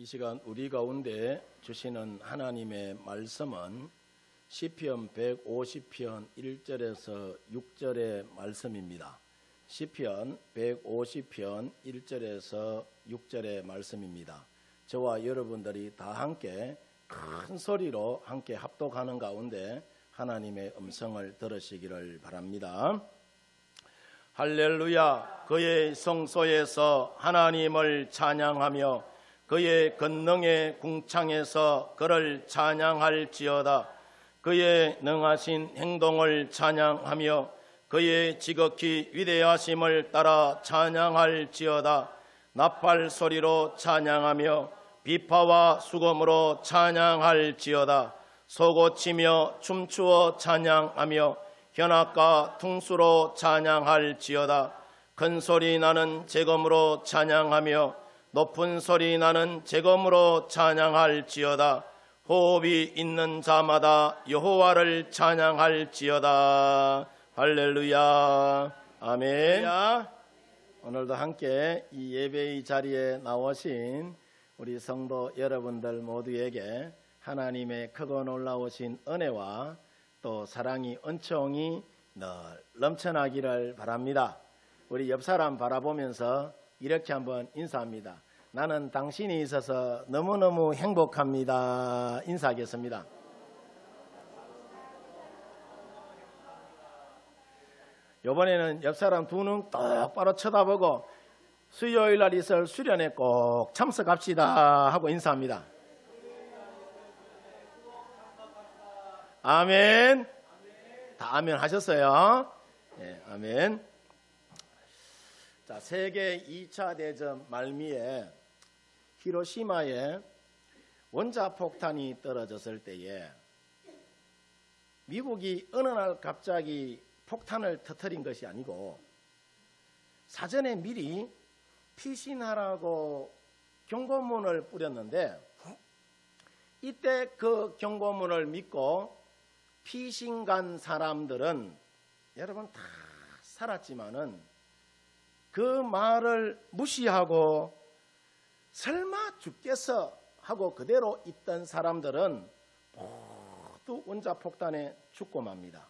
이 시간 우리 가운데 주시는 하나님의 말씀은 시편 150편 1절에서 6절의 말씀입니다. 시편 150편 1절에서 6절의 말씀입니다. 저와 여러분들이 다 함께 큰 소리로 함께 합독하는 가운데 하나님의 음성을 들으시기를 바랍니다. 할렐루야. 그의 성소에서 하나님을 찬양하며 그의 권능의 궁창에서 그를 찬양할지어다. 그의 능하신 행동을 찬양하며 그의 지극히 위대하심을 따라 찬양할지어다. 나팔 소리로 찬양하며 비파와 수금으로 찬양할지어다. 소고치며 춤추어 찬양하며 현악과 퉁수로 찬양할지어다. 큰 소리 나는 제금으로 찬양하며 높은 소리 나는 제금으로 찬양할지어다. 호흡이 있는 자마다 여호와를 찬양할지어다. 할렐루야. 아멘. 오늘도 함께 이 예배의 자리에 나오신 우리 성도 여러분들 모두에게 하나님의 크고 놀라우신 은혜와 또 사랑이 은총이 늘 넘쳐나기를 바랍니다. 우리 옆 사람 바라보면서 이렇게 한번 인사합니다. 나는 당신이 있어서 너무너무 행복합니다. 인사하겠습니다. 이번에는 옆 사람 두 눈 똑바로 쳐다보고 수요일 날 있을 수련회 꼭 참석합시다 하고 인사합니다. 아멘. 다 아멘 하셨어요? 네, 아멘. 자, 세계 2차 대전 말미에 히로시마에 원자폭탄이 떨어졌을 때에 미국이 어느 날 갑자기 폭탄을 터뜨린 것이 아니고 사전에 미리 피신하라고 경고문을 뿌렸는데 이때 그 경고문을 믿고 피신 간 사람들은 여러분 다 살았지만은 그 말을 무시하고 설마 죽겠어 하고 그대로 있던 사람들은 모두 원자폭탄에 죽고 맙니다.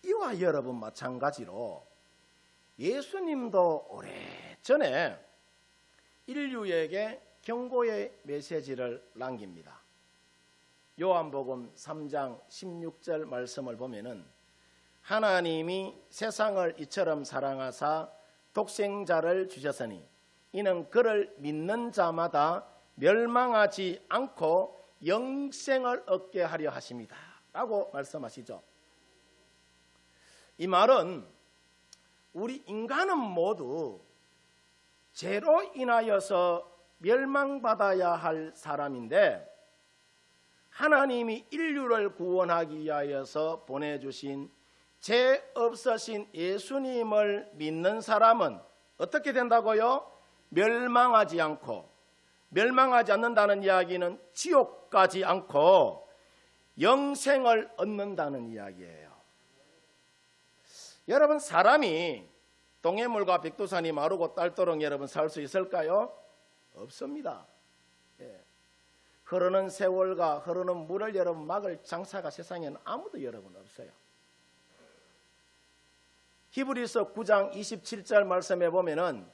이와 여러분 마찬가지로 예수님도 오래전에 인류에게 경고의 메시지를 남깁니다. 요한복음 3장 16절 말씀을 보면은 하나님이 세상을 이처럼 사랑하사 독생자를 주셨으니 이는 그를 믿는 자마다 멸망하지 않고 영생을 얻게 하려 하십니다 라고 말씀하시죠. 이 말은 우리 인간은 모두 죄로 인하여서 멸망받아야 할 사람인데 하나님이 인류를 구원하기 위하여서 보내주신 죄 없으신 예수님을 믿는 사람은 어떻게 된다고요? 멸망하지 않고, 멸망하지 않는다는 이야기는 지옥 가지 않고 영생을 얻는다는 이야기예요. 여러분, 사람이 동해물과 백두산이 마르고 딸도록 여러분 살 수 있을까요? 없습니다. 흐르는 세월과 흐르는 물을 여러분 막을 장사가 세상에는 아무도 여러분 없어요. 히브리서 9장 27절 말씀에 보면은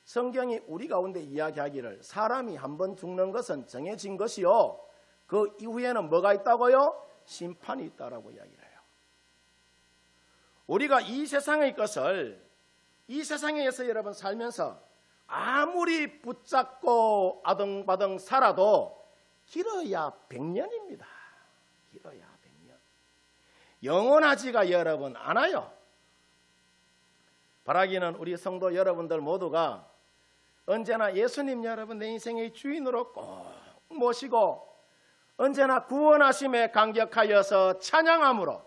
성경이 우리 가운데 이야기하기를 사람이 한번 죽는 것은 정해진 것이요 그 이후에는 뭐가 있다고요? 심판이 있다라고 이야기를 해요. 우리가 이 세상의 것을 이 세상에서 여러분 살면서 아무리 붙잡고 아등바등 살아도 길어야 100년입니다. 길어야 100년. 영원하지가 여러분 않아요. 바라기는 우리 성도 여러분들 모두가 언제나 예수님 여러분 내 인생의 주인으로 꼭 모시고 언제나 구원하심에 감격하여서 찬양함으로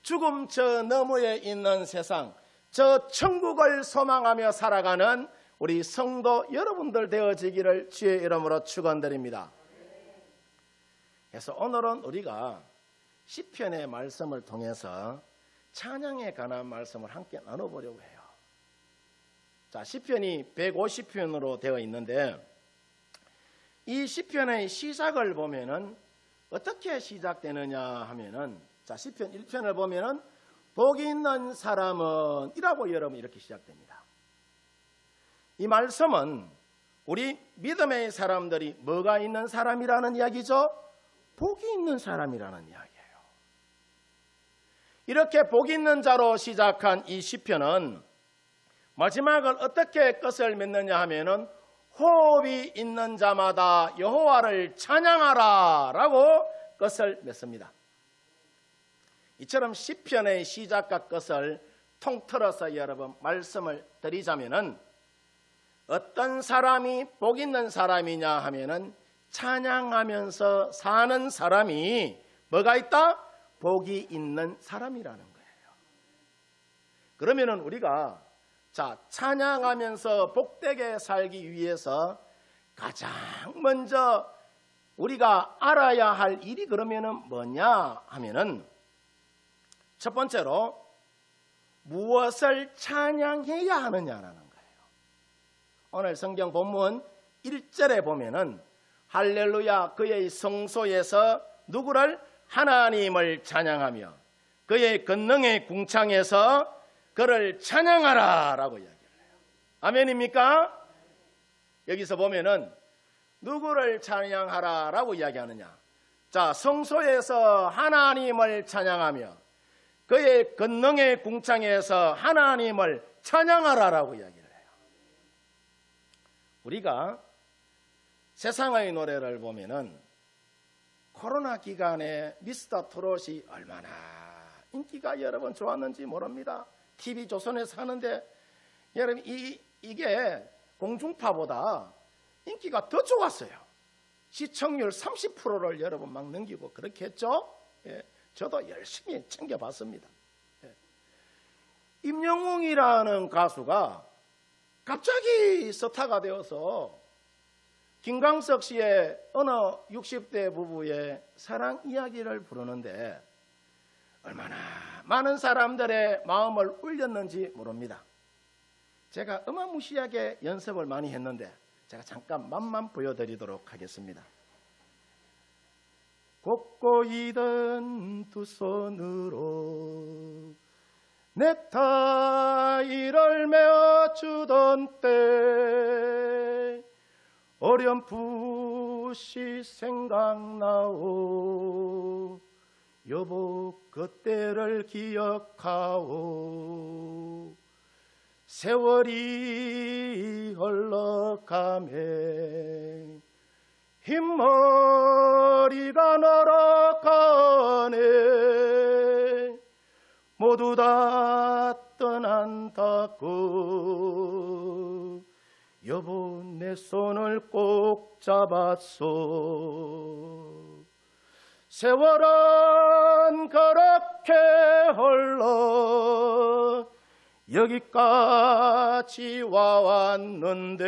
죽음 저 너머에 있는 세상 저 천국을 소망하며 살아가는 우리 성도 여러분들 되어지기를 주의 이름으로 축원드립니다. 그래서 오늘은 우리가 시편의 말씀을 통해서 찬양에 관한 말씀을 함께 나눠보려고 해요. 자, 시편이 150편으로 되어 있는데 이 시편의 시작을 보면은 어떻게 시작되느냐 하면은, 자, 시편 1편을 보면은 복이 있는 사람은 이라고 여러분 이렇게 시작됩니다. 이 말씀은 우리 믿음의 사람들이 뭐가 있는 사람이라는 이야기죠? 복이 있는 사람이라는 이야기예요. 이렇게 복 있는 자로 시작한 이 시편은 마지막을 어떻게 끝을 맺느냐 하면은 호흡이 있는 자마다 여호와를 찬양하라 라고 끝을 맺습니다. 이처럼 시편의 시작과 끝을 통틀어서 여러분 말씀을 드리자면은, 어떤 사람이 복 있는 사람이냐 하면은 찬양하면서 사는 사람이 뭐가 있다? 복이 있는 사람이라는 거예요. 그러면은 우리가 자, 찬양하면서 복되게 살기 위해서 가장 먼저 우리가 알아야 할 일이 그러면은 뭐냐 하면은, 첫 번째로 무엇을 찬양해야 하느냐라는 거예요. 오늘 성경 본문 1절에 보면은 할렐루야 그의 성소에서 누구를? 하나님을 찬양하며 그의 권능의 궁창에서 그를 찬양하라 라고 이야기를 해요. 아멘입니까? 여기서 보면은 누구를 찬양하라 라고 이야기하느냐. 자, 성소에서 하나님을 찬양하며 그의 권능의 궁창에서 하나님을 찬양하라 라고 이야기를 해요. 우리가 세상의 노래를 보면은 코로나 기간에 미스터 트롯이 얼마나 인기가 여러분 좋았는지 모릅니다. TV조선에서 하는데 여러분 이게 공중파보다 인기가 더 좋았어요. 시청률 30%를 여러분 막 넘기고 그렇게 했죠. 예, 저도 열심히 챙겨봤습니다. 예. 임영웅이라는 가수가 갑자기 스타가 되어서 김광석 씨의 어느 60대 부부의 사랑 이야기를 부르는데 얼마나 많은 사람들의 마음을 울렸는지 모릅니다. 제가 어마무시하게 연습을 많이 했는데 제가 잠깐 맛만 보여드리도록 하겠습니다. 곱고 이던 두 손으로 내 타이를 메어주던 때 어렴풋이 생각나오. 여보 그때를 기억하오. 세월이 흘러가매 흰머리가 날아가네. 모두 다 떠난다고. 여보 내 손을 꼭 잡았소. 세월은 그렇게 흘러 여기까지 와왔는데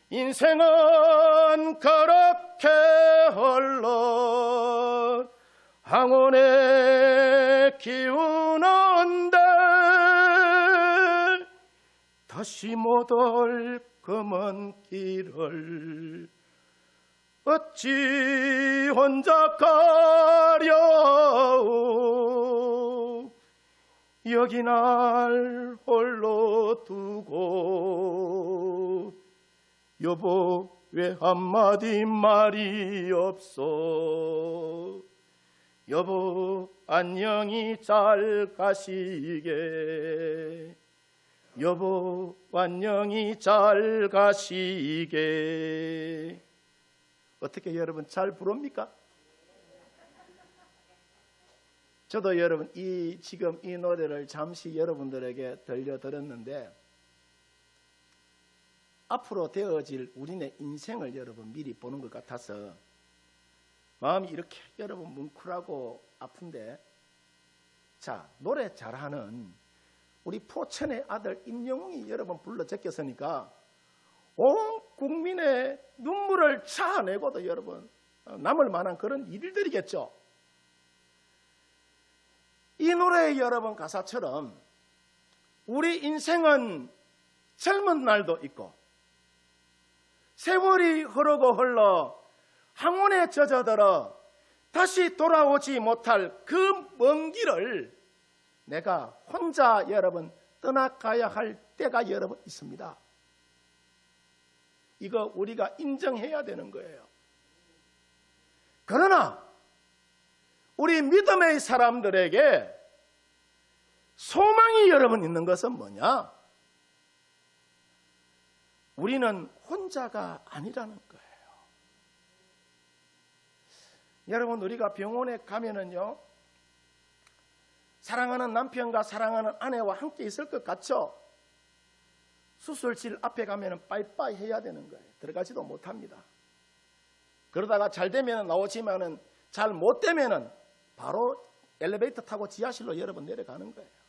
인생은 그렇게 흘러 항원에 기우는데 다시 못 올 검은 길을 어찌 혼자 가려오. 여기 날 홀로 두고 여보 왜 한마디 말이 없어. 여보 안녕히 잘 가시게. 여보 안녕히 잘 가시게. 어떻게 여러분 잘 부릅니까? 저도 여러분 지금 이 노래를 잠시 여러분들에게 들려드렸는데 앞으로 되어질 우리네 인생을 여러분 미리 보는 것 같아서 마음이 이렇게 여러분 뭉클하고 아픈데, 자, 노래 잘하는 우리 포천의 아들 임영웅이 여러분 불러 제꼈으니까 온 국민의 눈물을 차내고도 여러분 남을 만한 그런 일들이겠죠. 이 노래의 여러분 가사처럼 우리 인생은 젊은 날도 있고 세월이 흐르고 흘러 황혼에 젖어들어 다시 돌아오지 못할 그 먼 길을 내가 혼자 여러분 떠나가야 할 때가 여러분 있습니다. 이거 우리가 인정해야 되는 거예요. 그러나 우리 믿음의 사람들에게 소망이 여러분 있는 것은 뭐냐? 우리는 혼자가 아니라는 거예요. 여러분, 우리가 병원에 가면은요, 사랑하는 남편과 사랑하는 아내와 함께 있을 것 같죠? 수술실 앞에 가면은 빠이빠이 해야 되는 거예요. 들어가지도 못합니다. 그러다가 잘 되면 나오지만은 잘 못 되면은 바로 엘리베이터 타고 지하실로 여러분 내려가는 거예요.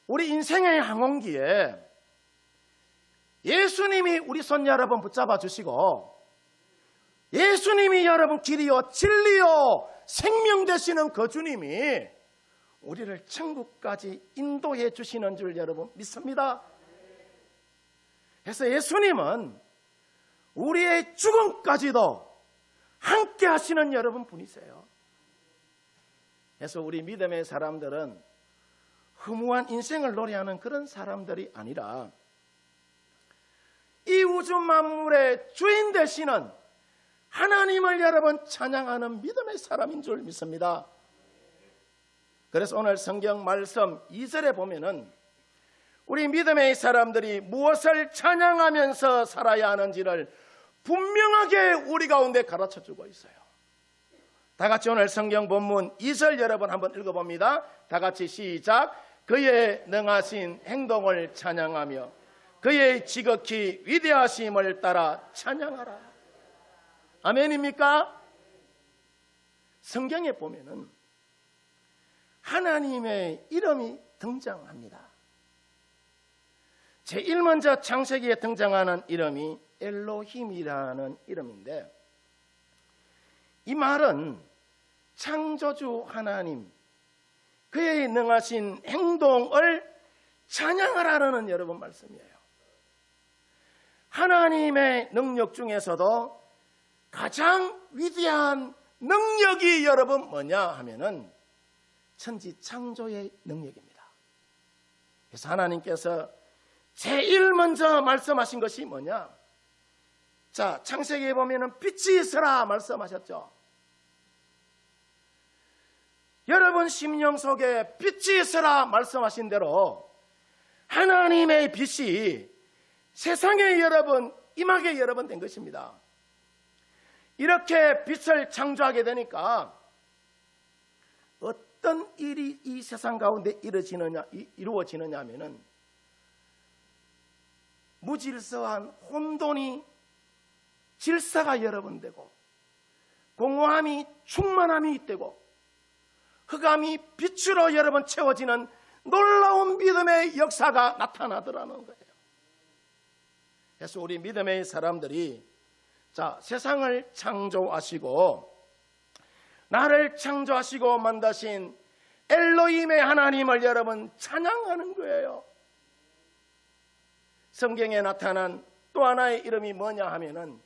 우리 인생의 항공기에 예수님이 우리 손 여러분 붙잡아 주시고 예수님이 여러분 길이요 진리요 생명 되시는 그 주님이 우리를 천국까지 인도해 주시는 줄 여러분 믿습니다. 그래서 예수님은 우리의 죽음까지도 함께 하시는 여러분 분이세요. 그래서 우리 믿음의 사람들은 허무한 인생을 노래하는 그런 사람들이 아니라 이 우주 만물의 주인 되시는 하나님을 여러분 찬양하는 믿음의 사람인 줄 믿습니다. 그래서 오늘 성경 말씀 2절에 보면은 우리 믿음의 사람들이 무엇을 찬양하면서 살아야 하는지를 분명하게 우리 가운데 가르쳐 주고 있어요. 다 같이 오늘 성경 본문 2절 여러분 한번 읽어봅니다. 다 같이 시작. 그의 능하신 행동을 찬양하며 그의 지극히 위대하심을 따라 찬양하라. 아멘입니까? 성경에 보면은 하나님의 이름이 등장합니다. 제일 먼저 창세기에 등장하는 이름이 엘로힘이라는 이름인데, 이 말은 창조주 하나님, 그의 능하신 행동을 찬양하라는 여러분 말씀이에요. 하나님의 능력 중에서도 가장 위대한 능력이 여러분 뭐냐 하면은 천지 창조의 능력입니다. 그래서 하나님께서 제일 먼저 말씀하신 것이 뭐냐? 자, 창세기에 보면은 빛이 있으라 말씀하셨죠. 여러분 심령 속에 빛이 있으라 말씀하신 대로 하나님의 빛이 세상에 여러분 임하게 여러분 된 것입니다. 이렇게 빛을 창조하게 되니까 어떤 일이 이 세상 가운데 이루어지느냐 하면은 무질서한 혼돈이 질서가 여러분 되고, 공허함이 충만함이 되고, 흑암이 빛으로 여러분 채워지는 놀라운 믿음의 역사가 나타나더라는 거예요. 그래서 우리 믿음의 사람들이 자, 세상을 창조하시고 나를 창조하시고 만드신 엘로힘의 하나님을 여러분 찬양하는 거예요. 성경에 나타난 또 하나의 이름이 뭐냐 하면은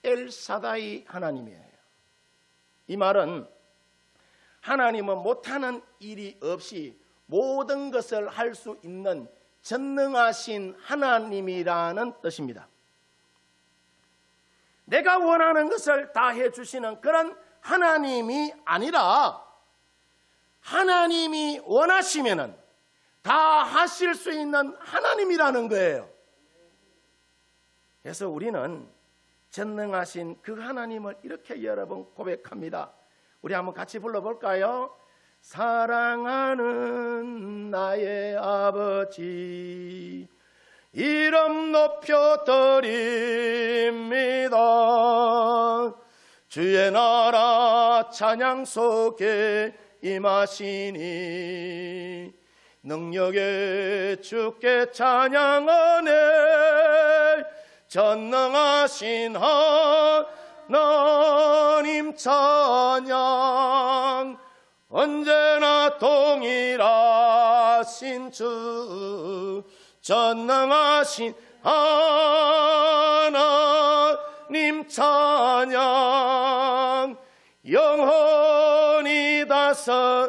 엘사다이 하나님이에요. 이 말은 하나님은 못하는 일이 없이 모든 것을 할 수 있는 전능하신 하나님이라는 뜻입니다. 내가 원하는 것을 다 해주시는 그런 하나님이 아니라 하나님이 원하시면은 다 하실 수 있는 하나님이라는 거예요. 그래서 우리는 전능하신 그 하나님을 이렇게 여러분 고백합니다. 우리 한번 같이 불러볼까요? 사랑하는 나의 아버지 이름 높여드립니다. 주의 나라 찬양 속에 임하시니 능력의 주께 찬양하네. 전능하신 하나님 찬양 언제나 동일하신 주 전능하신 하나님 찬양 영원히 다스리네.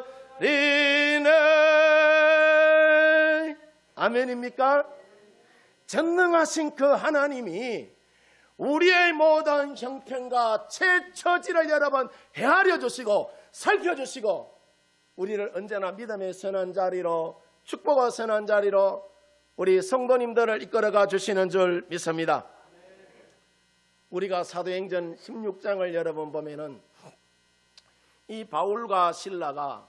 아멘입니까? 전능하신 그 하나님이 우리의 모든 형편과 처지를 여러분 헤아려 주시고 살펴주시고 우리를 언제나 믿음의 선한 자리로 축복의 선한 자리로 우리 성도님들을 이끌어가 주시는 줄 믿습니다. 우리가 사도행전 16장을 여러분 보면은 이 바울과 실라가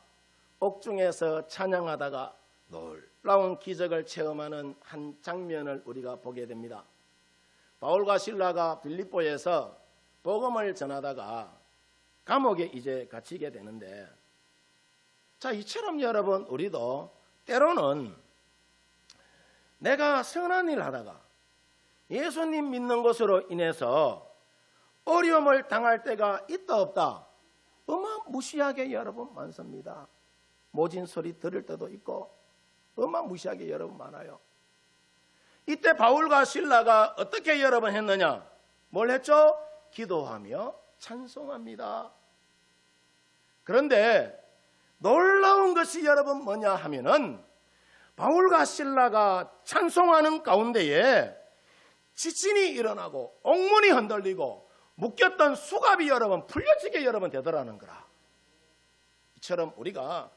옥중에서 찬양하다가 놀라운 기적을 체험하는 한 장면을 우리가 보게 됩니다. 바울과 실라가 빌립보에서 복음을 전하다가 감옥에 이제 갇히게 되는데, 자, 이처럼 여러분 우리도 때로는 내가 선한 일 하다가 예수님 믿는 것으로 인해서 어려움을 당할 때가 있다 없다 어마무시하게 여러분 많습니다. 모진 소리 들을 때도 있고 어마무시하게 여러분 많아요. 이때 바울과 실라가 어떻게 여러분 했느냐? 뭘 했죠? 기도하며 찬송합니다. 그런데 놀라운 것이 여러분 뭐냐 하면은 바울과 실라가 찬송하는 가운데에 지진이 일어나고 옥문이 흔들리고 묶였던 수갑이 여러분 풀려지게 여러분 되더라는 거라. 이처럼 우리가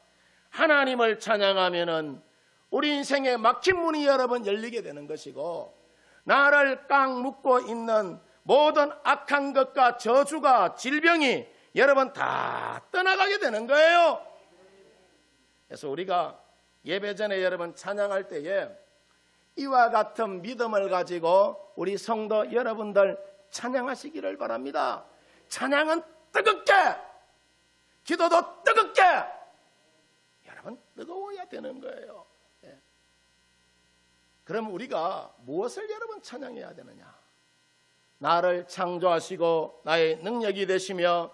하나님을 찬양하면은 우리 인생에 막힌 문이 여러분 열리게 되는 것이고, 나를 꽉 묶고 있는 모든 악한 것과 저주가 질병이 여러분 다 떠나가게 되는 거예요. 그래서 우리가 예배 전에 여러분 찬양할 때에 이와 같은 믿음을 가지고 우리 성도 여러분들 찬양하시기를 바랍니다. 찬양은 뜨겁게, 기도도 뜨겁게 여러분 뜨거워야 되는 거예요. 그럼 우리가 무엇을 여러분 찬양해야 되느냐? 나를 창조하시고 나의 능력이 되시며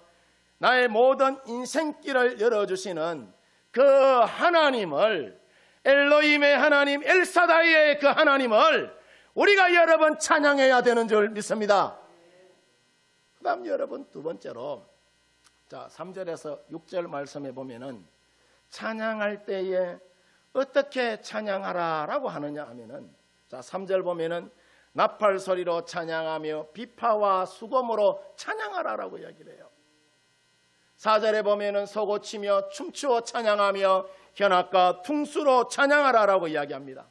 나의 모든 인생길을 열어주시는 그 하나님을, 엘로힘의 하나님, 엘사다이의 그 하나님을 우리가 여러분 찬양해야 되는 줄 믿습니다. 그 다음 여러분 두 번째로, 자 3절에서 6절 말씀에 보면은 찬양할 때에 어떻게 찬양하라라고 하느냐 하면은, 자 3절 보면은 나팔 소리로 찬양하며 비파와 수금으로 찬양하라라고 이야기를 해요. 4절에 보면은 소고치며 춤추어 찬양하며 현악과 퉁수로 찬양하라라고 이야기합니다.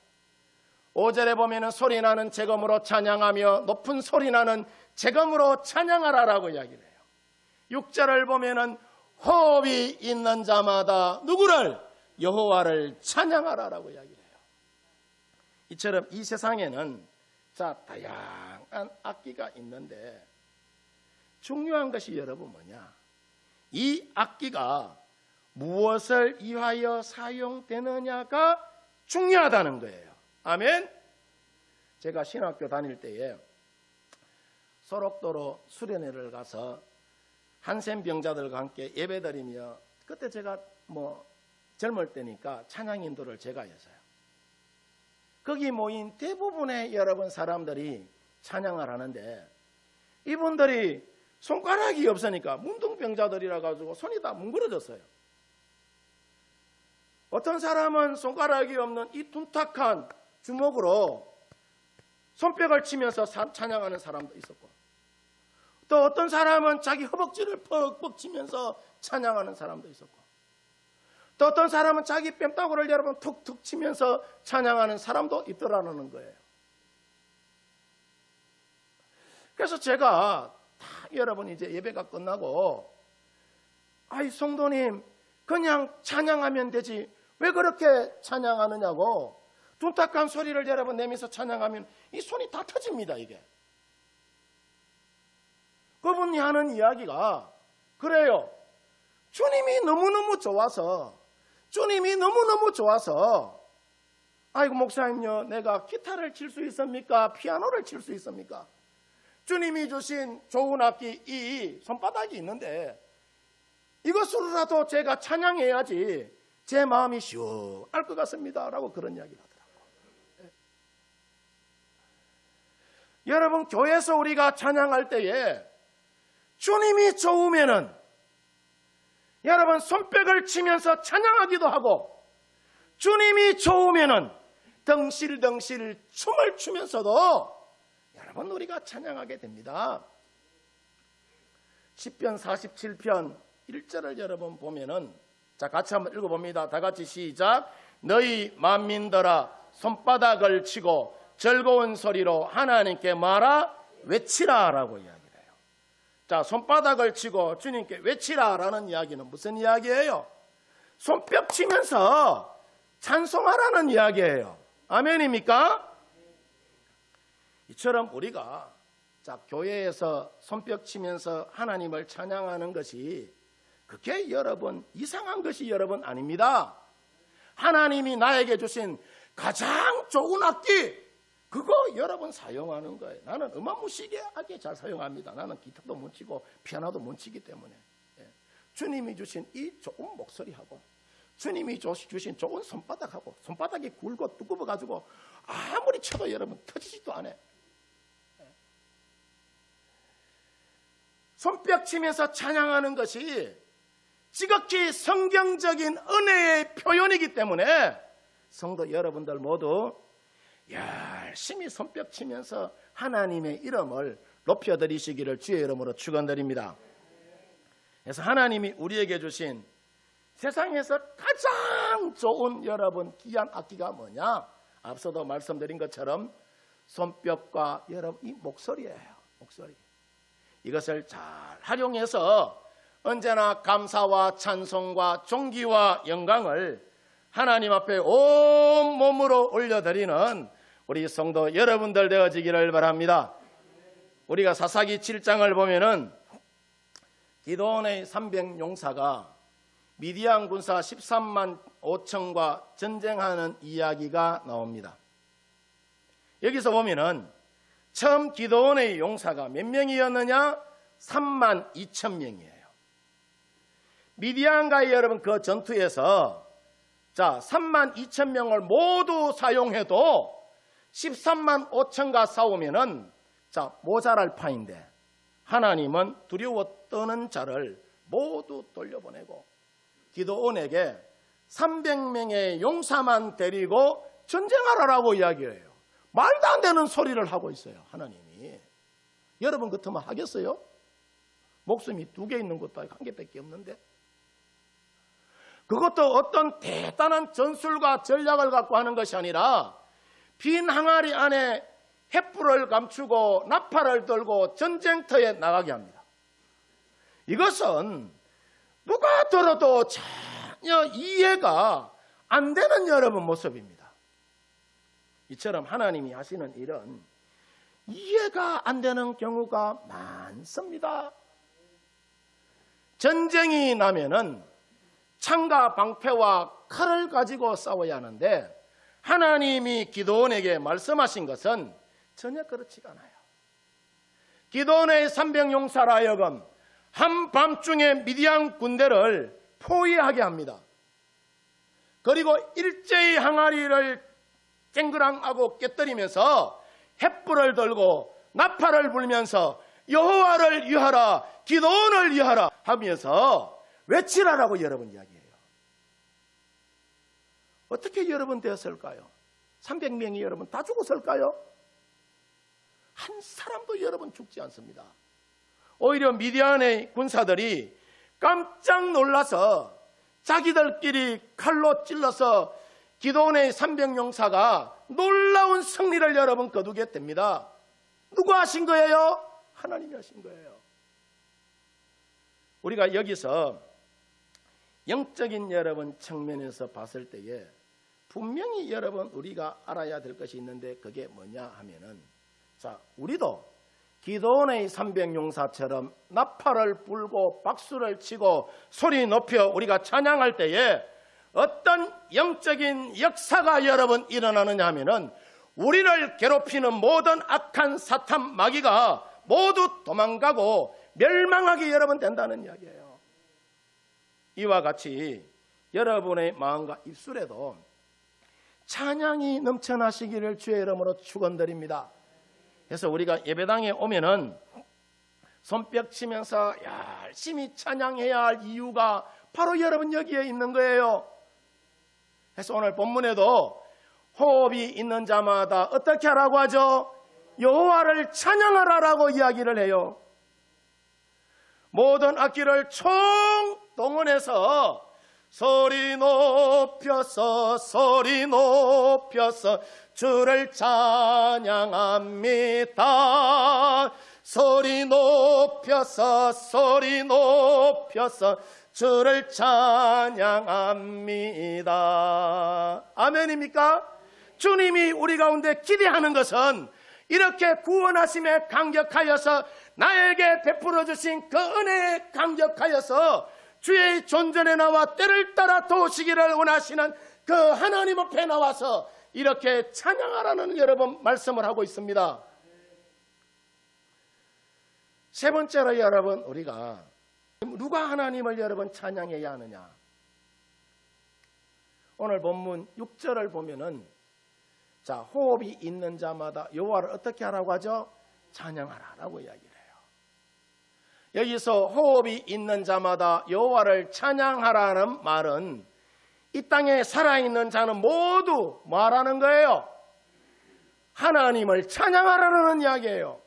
5절에 보면은 소리나는 재검으로 찬양하며 높은 소리나는 재검으로 찬양하라라고 이야기를 해요. 6절을 보면은 호흡이 있는 자마다 누구를? 여호와를 찬양하라라고 이야기를 해요. 이처럼 이 세상에는 자 다양한 악기가 있는데 중요한 것이 여러분 뭐냐? 이 악기가 무엇을 위하여 사용되느냐가 중요하다는 거예요. 아멘. 제가 신학교 다닐 때에 소록도로 수련회를 가서 한센병자들과 함께 예배드리며, 그때 제가 젊을 때니까 찬양 인도를 제가 했어요. 거기 모인 대부분의 여러분 사람들이 찬양을 하는데 이분들이 손가락이 없으니까 문둥병자들이라 가지고 손이 다 뭉그러졌어요. 어떤 사람은 손가락이 없는 이 둔탁한 주먹으로 손뼉을 치면서 찬양하는 사람도 있었고, 또 어떤 사람은 자기 허벅지를 퍽퍽 치면서 찬양하는 사람도 있었고, 또 어떤 사람은 자기 뺨따구를 여러분 툭툭 치면서 찬양하는 사람도 있더라는 거예요. 그래서 제가 다 여러분 이제 예배가 끝나고, 아이 성도님 그냥 찬양하면 되지 왜 그렇게 찬양하느냐고, 둔탁한 소리를 여러분 내면서 찬양하면 이 손이 다 터집니다. 이게 그분이 하는 이야기가 그래요. 주님이 너무너무 좋아서, 주님이 너무너무 좋아서, 아이고 목사님요, 내가 기타를 칠 수 있습니까? 피아노를 칠 수 있습니까? 주님이 주신 좋은 악기 이 손바닥이 있는데 이것으로라도 제가 찬양해야지 제 마음이 시원할 것 같습니다 라고 그런 이야기를 하더라고요. 여러분, 교회에서 우리가 찬양할 때에 주님이 좋으면은 여러분 손뼉을 치면서 찬양하기도 하고, 주님이 좋으면은 덩실덩실 춤을 추면서도 여러분 우리가 찬양하게 됩니다. 시편 47편 1절을 여러분 보면은, 자, 같이 한번 읽어봅니다. 다 같이 시작. 너희 만민들아 손바닥을 치고 즐거운 소리로 하나님께 말하 외치라 라고 이야기해요. 자, 손바닥을 치고 주님께 외치라 라는 이야기는 무슨 이야기예요? 손뼉 치면서 찬송하라는 이야기예요. 아멘입니까? 이처럼 우리가 자, 교회에서 손뼉 치면서 하나님을 찬양하는 것이 그게 여러분 이상한 것이 여러분 아닙니다. 하나님이 나에게 주신 가장 좋은 악기, 그거 여러분 사용하는 거예요. 나는 음악 무시하게 잘 사용합니다. 나는 기타도 못 치고 피아노도 못 치기 때문에. 주님이 주신 이 좋은 목소리하고 주님이 주신 좋은 손바닥하고, 손바닥이 굵고 두꺼워가지고 아무리 쳐도 여러분 터지지도 않아요. 손뼉 치면서 찬양하는 것이 지극히 성경적인 은혜의 표현이기 때문에 성도 여러분들 모두 열심히 손뼉 치면서 하나님의 이름을 높여드리시기를 주의 이름으로 축원드립니다. 그래서 하나님이 우리에게 주신 세상에서 가장 좋은 여러분 귀한 악기가 뭐냐? 앞서도 말씀드린 것처럼 손뼉과 여러분 이 목소리예요. 목소리. 이것을 잘 활용해서 언제나 감사와 찬송과 존귀와 영광을 하나님 앞에 온 몸으로 올려드리는 우리 성도 여러분들 되어지기를 바랍니다. 우리가 사사기 7장을 보면은 기드온의 300용사가 미디안 군사 13만 5천과 전쟁하는 이야기가 나옵니다. 여기서 보면은 처음 기드온의 용사가 몇 명이었느냐? 3만 2천 명이에요. 미디안과의 여러분 그 전투에서 자 3만 2천 명을 모두 사용해도 13만 5천과 싸우면은 자 모자랄 판인데, 하나님은 두려워 떠는 자를 모두 돌려보내고 기드온에게 300명의 용사만 데리고 전쟁하라고 이야기해요. 말도 안 되는 소리를 하고 있어요. 하나님이. 여러분 같으면 하겠어요? 목숨이 2개 있는 것도 아니고 1개밖에 없는데, 그것도 어떤 대단한 전술과 전략을 갖고 하는 것이 아니라 빈 항아리 안에 횃불을 감추고 나팔을 들고 전쟁터에 나가게 합니다. 이것은 누가 들어도 전혀 이해가 안 되는 여러분 모습입니다. 이처럼 하나님이 하시는 일은 이해가 안 되는 경우가 많습니다. 전쟁이 나면은 창과 방패와 칼을 가지고 싸워야 하는데, 하나님이 기드온에게 말씀하신 것은 전혀 그렇지가 않아요. 기드온의 300용사라 하여금 한밤중에 미디안 군대를 포위하게 합니다. 그리고 일제히 항아리를 쨍그랑하고 깨뜨리면서 횃불을 들고 나팔을 불면서 여호와를 위하라, 기드온을 위하라 하면서 외치라라고 여러분 이야기해요. 어떻게 여러분 되었을까요? 300명이 여러분 다 죽었을까요? 한 사람도 여러분 죽지 않습니다. 오히려 미디안의 군사들이 깜짝 놀라서 자기들끼리 칼로 찔러서 기드온의 300용사가 놀라운 승리를 여러분 거두게 됩니다. 누가 하신 거예요? 하나님이 하신 거예요. 우리가 여기서 영적인 여러분 측면에서 봤을 때에 분명히 여러분 우리가 알아야 될 것이 있는데, 그게 뭐냐 하면은, 자, 우리도 기드온의 300용사처럼 나팔을 불고 박수를 치고 소리 높여 우리가 찬양할 때에 어떤 영적인 역사가 여러분 일어나느냐 하면은, 우리를 괴롭히는 모든 악한 사탄 마귀가 모두 도망가고 멸망하게 여러분 된다는 이야기예요. 이와 같이 여러분의 마음과 입술에도 찬양이 넘쳐나시기를 주의 이름으로 축원드립니다. 그래서 우리가 예배당에 오면은 손뼉 치면서 열심히 찬양해야 할 이유가 바로 여러분 여기에 있는 거예요. 그래서 오늘 본문에도 호흡이 있는 자마다 어떻게 하라고 하죠? 여호와를 찬양하라라고 이야기를 해요. 모든 악기를 총동원해서 소리 높여서 주를 찬양합니다. 소리 높여서 주를 찬양합니다. 아멘입니까? 주님이 우리 가운데 기대하는 것은 이렇게 구원하심에 감격하여서 나에게 베풀어 주신 그 은혜에 감격하여서 주의 존전에 나와 때를 따라 도우시기를 원하시는 그 하나님 앞에 나와서 이렇게 찬양하라는 여러분 말씀을 하고 있습니다. 세 번째로 여러분, 우리가 누가 하나님을 여러분 찬양해야 하느냐? 오늘 본문 6절을 보면은 자, 호흡이 있는 자마다 여호와를 어떻게 하라고 하죠? 찬양하라라고 이야기를 해요. 여기서 호흡이 있는 자마다 여호와를 찬양하라는 말은 이 땅에 살아있는 자는 모두 말하는 거예요. 하나님을 찬양하라는 이야기예요.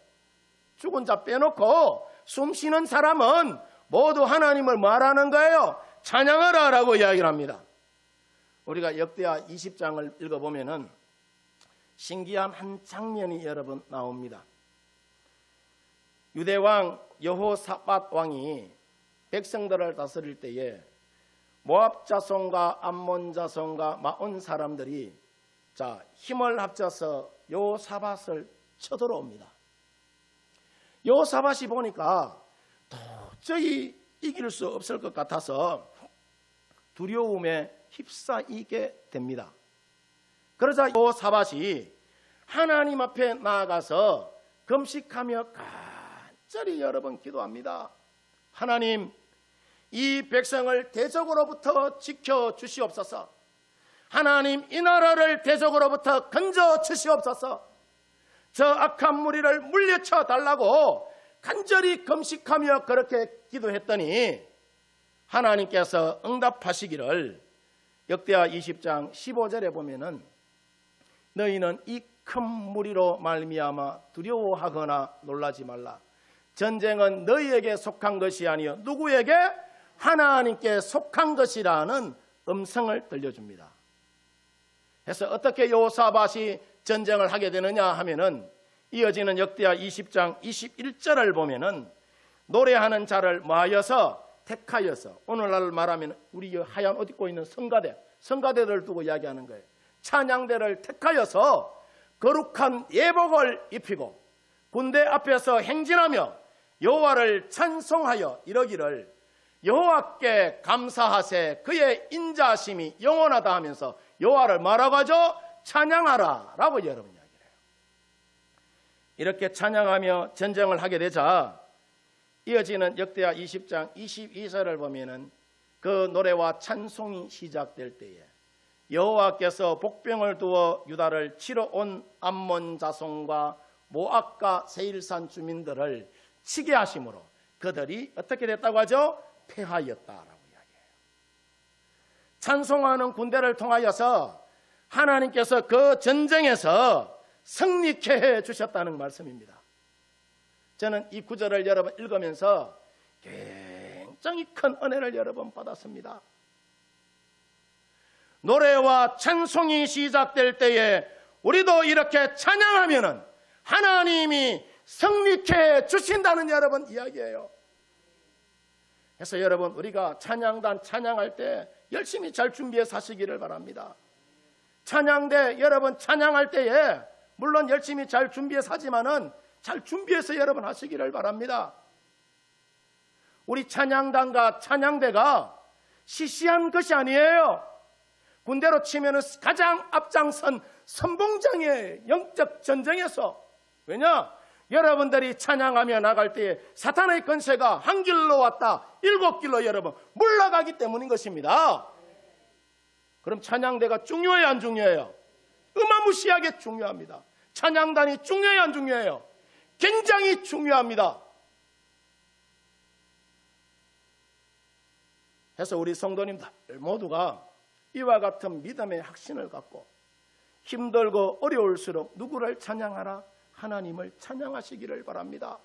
죽은 자 빼놓고 숨 쉬는 사람은 모두 하나님을 말하는 거예요. 찬양하라라고 이야기를 합니다. 우리가 역대하 20장을 읽어보면은 신기한 한 장면이 여러분 나옵니다. 유대왕 여호사밧 왕이 백성들을 다스릴 때에 모압 자손과 암몬 자손과 마온 사람들이 힘을 합쳐서 여호사밧을 쳐들어옵니다. 여호사밧이 보니까 도저히 이길 수 없을 것 같아서 두려움에 휩싸이게 됩니다. 그러자 여호사밧이 하나님 앞에 나아가서 금식하며 간절히 여러분 기도합니다. 하나님, 이 백성을 대적으로부터 지켜주시옵소서. 하나님, 이 나라를 대적으로부터 건져주시옵소서. 저 악한 무리를 물리쳐 달라고 간절히 금식하며 그렇게 기도했더니 하나님께서 응답하시기를 역대하 20장 15절에 보면은 너희는 이 큰 무리로 말미암아 두려워하거나 놀라지 말라. 전쟁은 너희에게 속한 것이 아니요 누구에게? 하나님께 속한 것이라는 음성을 들려줍니다. 그래서 어떻게 여호사밧이 전쟁을 하게 되느냐 하면은 이어지는 역대하 20장 21절을 보면은 노래하는 자를 모아서 택하여서, 오늘날 말하면 우리 하얀 옷 입고 있는 성가대를 두고 이야기하는 거예요. 찬양대를 택하여서 거룩한 예복을 입히고 군대 앞에서 행진하며 여호와를 찬송하여 이러기를 여호와께 감사하세 그의 인자하심이 영원하다 하면서 여호와를 뭐라고 하죠? 찬양하라 라고 여러분 이야기를 해요. 이렇게 찬양하며 전쟁을 하게 되자 이어지는 역대하 20장 22절을 보면은 그 노래와 찬송이 시작될 때에 여호와께서 복병을 두어 유다를 치러 온 암몬 자손과 모압과 세일산 주민들을 치게 하심으로 그들이 어떻게 됐다고 하죠? 패하였다라고 이야기해요. 찬송하는 군대를 통하여서 하나님께서 그 전쟁에서 승리케 해 주셨다는 말씀입니다. 저는 이 구절을 여러분 읽으면서 굉장히 큰 은혜를 여러분 받았습니다. 노래와 찬송이 시작될 때에 우리도 이렇게 찬양하면은 하나님이 승리케 해 주신다는 여러분 이야기예요. 그래서 여러분 우리가 찬양단 찬양할 때 열심히 잘 준비해서 하시기를 바랍니다. 찬양대 여러분 찬양할 때에 물론 열심히 잘 준비해서 하지만은 잘 준비해서 여러분 하시기를 바랍니다. 우리 찬양단과 찬양대가 시시한 것이 아니에요. 군대로 치면은 가장 앞장선 선봉장의 영적 전쟁에서, 왜냐? 여러분들이 찬양하며 나갈 때에 사탄의 권세가 한 길로 왔다 7길로 여러분 물러가기 때문인 것입니다. 그럼 찬양대가 중요해요, 안 중요해요? 어마무시하게 중요합니다. 찬양단이 중요해요, 안 중요해요? 굉장히 중요합니다. 해서 우리 성도님들 모두가 이와 같은 믿음의 확신을 갖고 힘들고 어려울수록 누구를 찬양하라? 하나님을 찬양하시기를 바랍니다.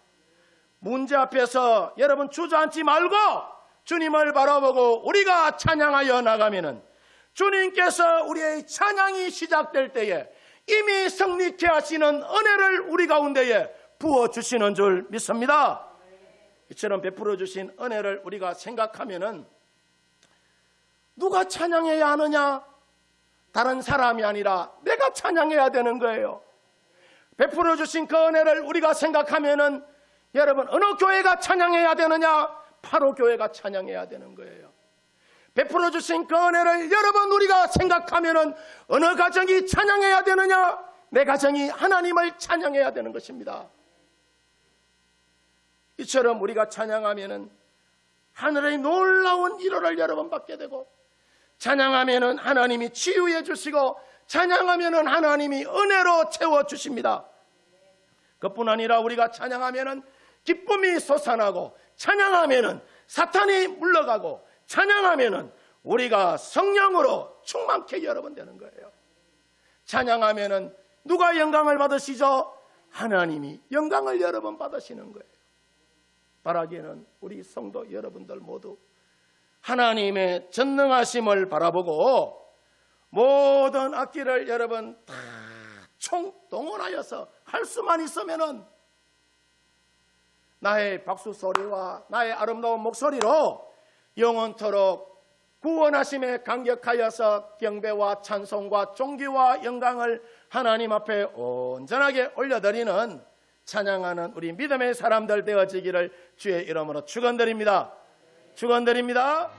문제 앞에서 여러분 주저앉지 말고 주님을 바라보고 우리가 찬양하여 나가면은 주님께서 우리의 찬양이 시작될 때에 이미 성립케 하시는 은혜를 우리 가운데에 부어주시는 줄 믿습니다. 이처럼 베풀어 주신 은혜를 우리가 생각하면은 누가 찬양해야 하느냐? 다른 사람이 아니라 내가 찬양해야 되는 거예요. 베풀어 주신 그 은혜를 우리가 생각하면은 여러분 어느 교회가 찬양해야 되느냐? 바로 교회가 찬양해야 되는 거예요. 베풀어 주신 그 은혜를 여러분 우리가 생각하면은 어느 가정이 찬양해야 되느냐? 내 가정이 하나님을 찬양해야 되는 것입니다. 이처럼 우리가 찬양하면은 하늘의 놀라운 일호를 여러분 받게 되고, 찬양하면은 하나님이 치유해 주시고, 찬양하면은 하나님이 은혜로 채워 주십니다. 그뿐 아니라 우리가 찬양하면은 기쁨이 솟아나고, 찬양하면은 사탄이 물러가고, 찬양하면은 우리가 성령으로 충만케 여러분 되는 거예요. 찬양하면은 누가 영광을 받으시죠? 하나님이 영광을 여러분 받으시는 거예요. 바라기에는 우리 성도 여러분들 모두 하나님의 전능하심을 바라보고 모든 악기를 여러분 다 총동원하여서 할 수만 있으면은 나의 박수 소리와 나의 아름다운 목소리로 영원토록 구원하심에 감격하여서 경배와 찬송과 존귀와 영광을 하나님 앞에 온전하게 올려드리는 찬양하는 우리 믿음의 사람들 되어지기를 주의 이름으로 축원드립니다. 축원드립니다.